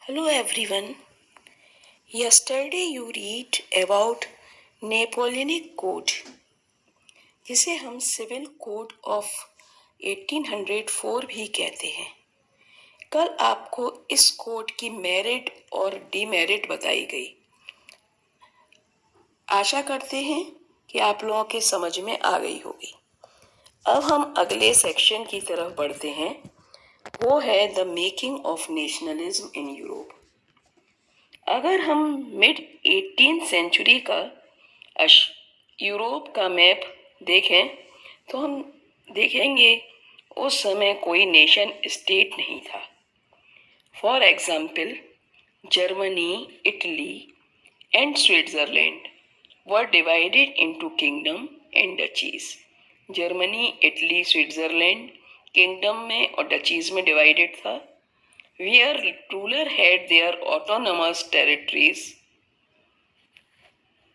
Hello everyone. Yesterday you read about Napoleonic Code, जिसे हम civil code of 1804 भी कहते हैं। कल आपको इस कोड की मेरिट और डिमेरिट बताई गई। आशा करते हैं कि आप लोगों के समझ में आ गई होगी। अब हम अगले सेक्शन की तरफ बढ़ते हैं। वो है the making of nationalism in Europe. अगर हम मिड 18th सेंचुरी का यूरोप का मैप देखें तो हम देखेंगे उस समय कोई नेशन स्टेट नहीं था। For example, Germany, Italy and Switzerland were divided into kingdom and duchies. Germany, Italy, Switzerland kingdom में और डचीज में डिवाइडेड था, where ruler had their autonomous territories.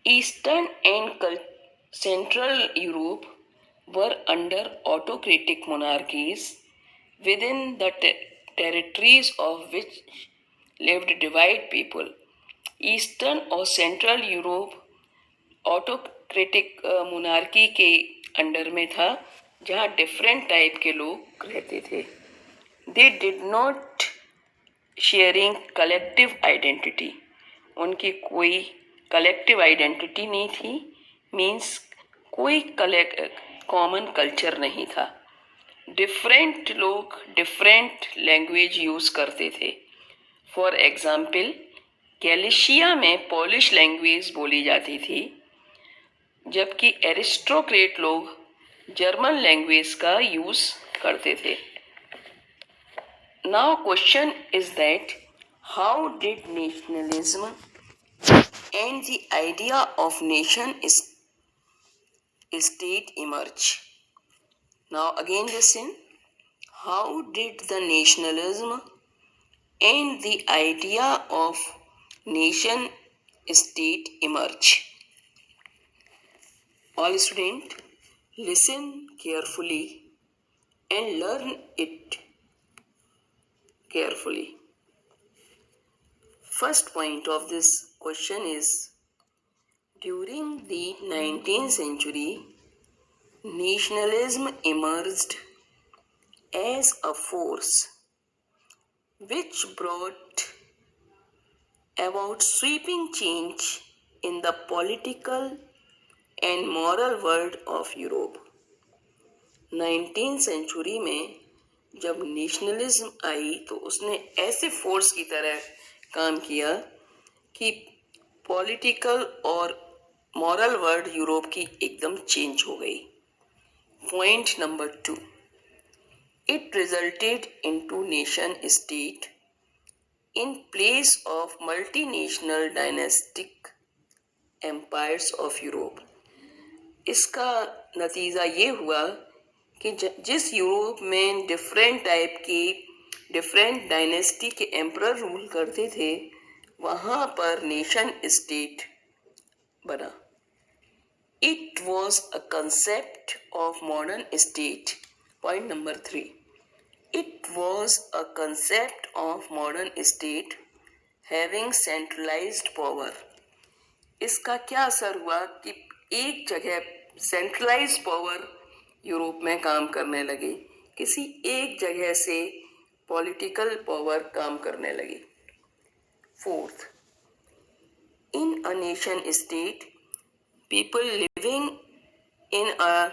Eastern and Central Europe were under autocratic monarchies, within the territories of which lived divided people. Eastern और central Europe autocratic monarchy के under में था, जहाँ different type के लोग रहते थे। They did not sharing collective identity, उनकी कोई कलेक्टिव आइडेंटिटी नहीं थी, मीन्स कोई कॉमन कल्चर नहीं था। डिफरेंट लोग डिफरेंट लैंग्वेज यूज करते थे। फॉर एग्जाम्पल, गैलिशिया में पोलिश लैंग्वेज बोली जाती थी, जबकि एरिस्टोक्रेट लोग जर्मन लैंग्वेज का यूज करते थे। Now question is that how did nationalism and the idea of nation state emerge? Now again listen. How did the nationalism and the idea of nation state emerge? All students, listen carefully and learn it carefully. First point of this question is, during the 19th century, nationalism emerged as a force which brought about sweeping change in the political and moral world of Europe. 19th century में जब nationalism आई तो उसने ऐसे force की तरह काम किया कि पॉलिटिकल और मॉरल वर्ल्ड यूरोप की एकदम चेंज हो गई। Point number 2, it resulted into nation state in place of multinational dynastic empires of Europe. इसका नतीजा ये हुआ कि जिस यूरोप में डिफरेंट टाइप की डिफरेंट डायनेस्टी के एम्परर रूल करते थे, वहाँ पर नेशन स्टेट बना। It was a concept of modern state. Point number 3, it was a concept of modern state having centralised power. इसका क्या असर हुआ कि एक जगह सेंट्रलाइज्ड पावर यूरोप में काम करने लगी, किसी एक जगह से पॉलिटिकल पावर काम करने लगी। Fourth, in a nation state people living in a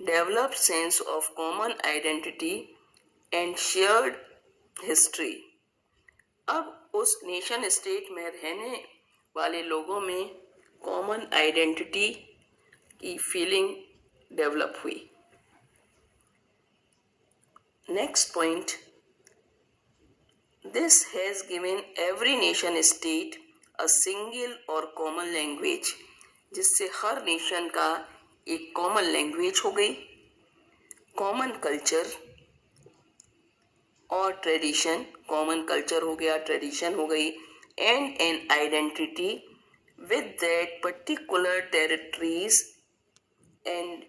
developed sense of common identity and shared history. अब उस नेशन स्टेट में रहने वाले लोगों में कॉमन आइडेंटिटी की फीलिंग डेवलप हुई। Next point, this has given every nation state a single और कॉमन लैंग्वेज, जिससे हर नेशन का एक कॉमन लैंग्वेज हो गई, कॉमन कल्चर और ट्रेडिशन, कॉमन कल्चर हो गया, ट्रेडिशन हो गई, and N identity with that particular territories and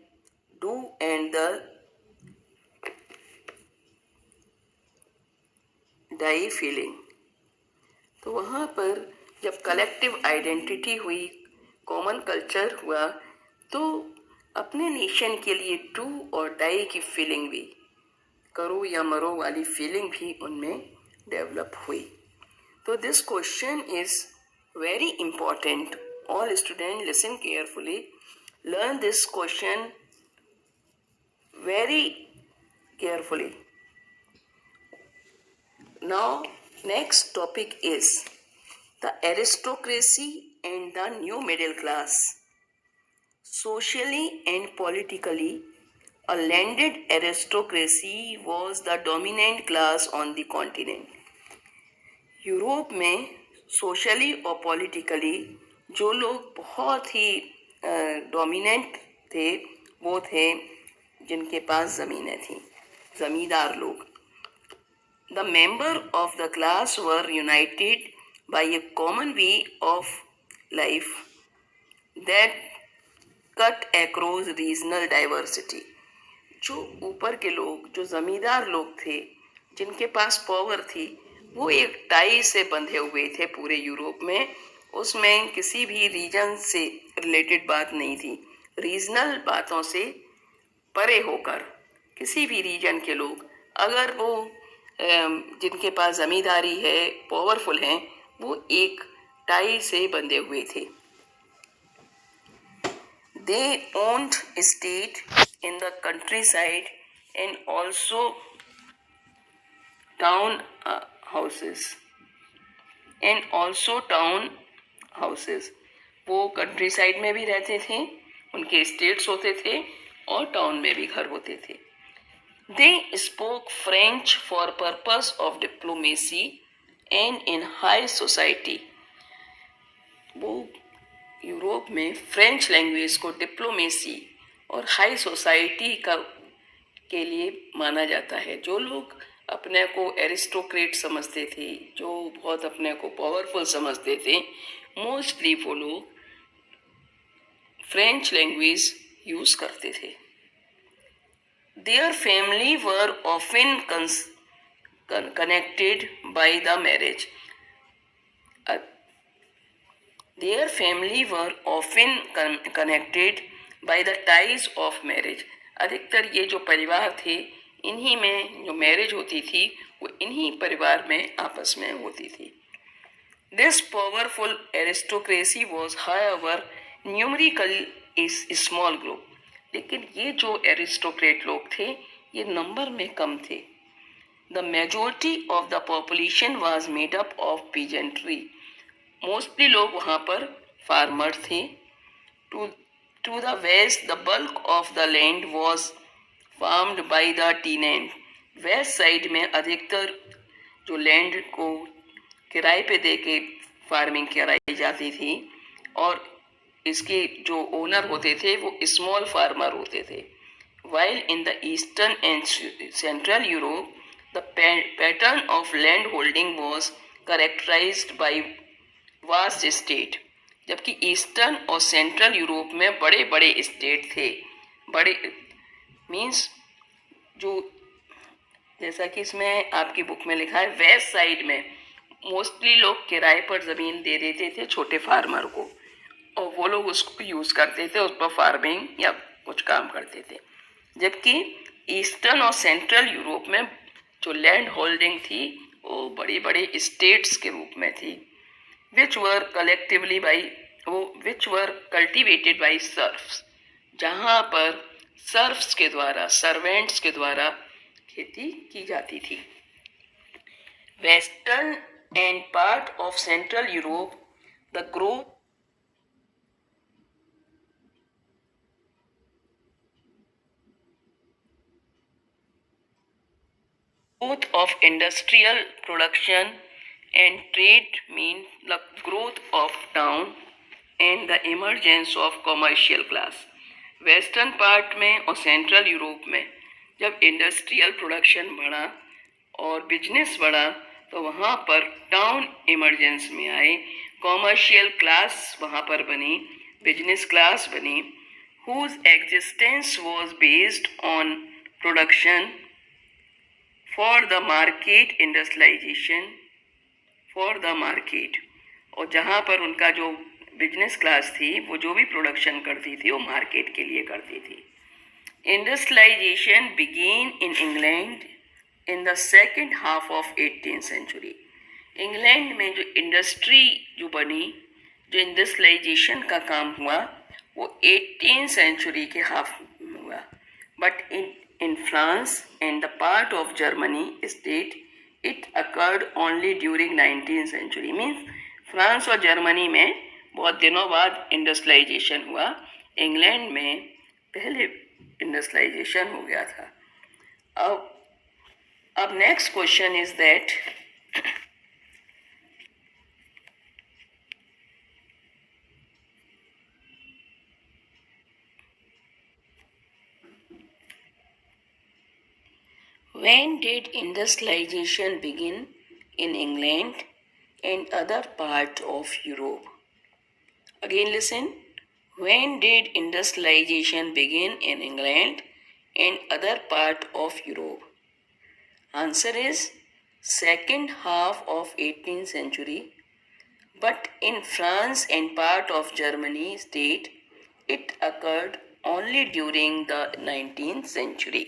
do and the die feeling. तो वहाँ पर जब कलेक्टिव आइडेंटिटी हुई, कॉमन कल्चर हुआ, तो अपने नेशन के लिए डू और डाई की फीलिंग भी, करो या मरो वाली फीलिंग भी उनमें डेवलप हुई। तो this question is very important. All students listen carefully. Learn this question very carefully. Now, next topic is the aristocracy and the new middle class. Socially and politically, a landed aristocracy was the dominant class on the continent. Europe में socially और politically जो लोग बहुत ही dominant थे वो थे जिनके पास ज़मीनें थीं, ज़मींदार लोग. The member of the class were united by a common way of life that cut across regional diversity. जो ऊपर के लोग, जो ज़मींदार लोग थे, जिनके पास पावर थी, वो एक टाई से बंधे हुए थे पूरे यूरोप में. उसमें किसी भी रीजन से रिलेटेड बात नहीं थी. रीजनल बातों से परे होकर किसी भी रीजन के लोग, अगर वो जिनके पास ज़मींदारी है, पावरफुल हैं, वो एक टाई से बंधे हुए थे. They owned estate in the countryside and also town houses. वो कंट्री साइड में भी रहते थे, उनके स्टेट्स होते थे और टाउन में भी घर होते थे. They spoke French for purpose of diplomacy and in high society. वो यूरोप में फ्रेंच लैंग्वेज को डिप्लोमेसी और हाई सोसाइटी का के लिए माना जाता है. जो लोग अपने को एरिस्टोक्रेट समझते थे, जो बहुत अपने को पावरफुल समझते थे, मोस्टली वो लोग फ्रेंच लैंग्वेज यूज करते थे. Their family were often connected by the marriage. Their family were often connected by the ties of marriage. अधिकतर ये जो परिवार थे, इन्हीं में जो मैरिज होती थी वो इन्हीं परिवार में आपस में होती थी. This powerful aristocracy was however numerically is a small group. लेकिन ये जो एरिस्टोक्रेट लोग थे ये नंबर में कम थे. The majority of the population was made up of peasantry. Mostly लोग वहाँ पर फार्मर थे. To the west the bulk of the land was farmed by the tenant. West side में अधिकतर जो लैंड को किराए पे दे के फार्मिंग कराई जाती थी और इसके जो ओनर होते थे वो स्मॉल फार्मर होते थे. While in the eastern and central Europe the pattern of land holding was characterised by vast state. जबकि ईस्टर्न और सेंट्रल यूरोप में बड़े बड़े स्टेट थे. बड़े मीन्स जो, जैसा कि इसमें आपकी बुक में लिखा है, वेस्ट साइड में मोस्टली लोग किराए पर ज़मीन दे देते थे छोटे फार्मर को और वो लोग उसको यूज़ करते थे, उस पर फार्मिंग या कुछ काम करते थे. जबकि ईस्टर्न और सेंट्रल यूरोप में जो लैंड होल्डिंग थी वो बड़ी बड़े स्टेट्स के रूप में थी. which were cultivated by serfs. जहाँ पर सर्फ्स के द्वारा, सर्वेंट्स के द्वारा खेती की जाती थी. Western and part of central Europe the growth of industrial production and trade mean the growth of town and the emergence of commercial class. Western part में और सेंट्रल यूरोप में जब इंडस्ट्रियल प्रोडक्शन बढ़ा और बिजनेस बढ़ा तो वहाँ पर टाउन इमरजेंस में आए, कॉमर्शियल क्लास वहाँ पर बनी, बिजनेस क्लास बनी, whose existence was based on production for the market industrialization, for the market. और जहाँ पर उनका जो बिजनेस क्लास थी वो जो भी प्रोडक्शन करती थी वो मार्केट के लिए करती थी. Industrialization began in England in the second half of 18th century. England में जो इंडस्ट्री जो बनी, जो इंडस्ट्रियलाइजेशन का काम हुआ वो 18th सेंचुरी के हाफ में हुआ. But in France and the part of Germany state it occurred only during 19th century. Means France और जर्मनी में बहुत दिनों बाद इंडस्ट्रियलाइजेशन हुआ. इंग्लैंड में पहले इंडस्ट्रियलाइजेशन हो गया था. अब next question is that when did industrialization begin in England and other parts of Europe? Again listen. When did industrialization begin in England and other part of Europe? Answer is second half of 18th century, but in France and part of Germany state it occurred only during the 19th century.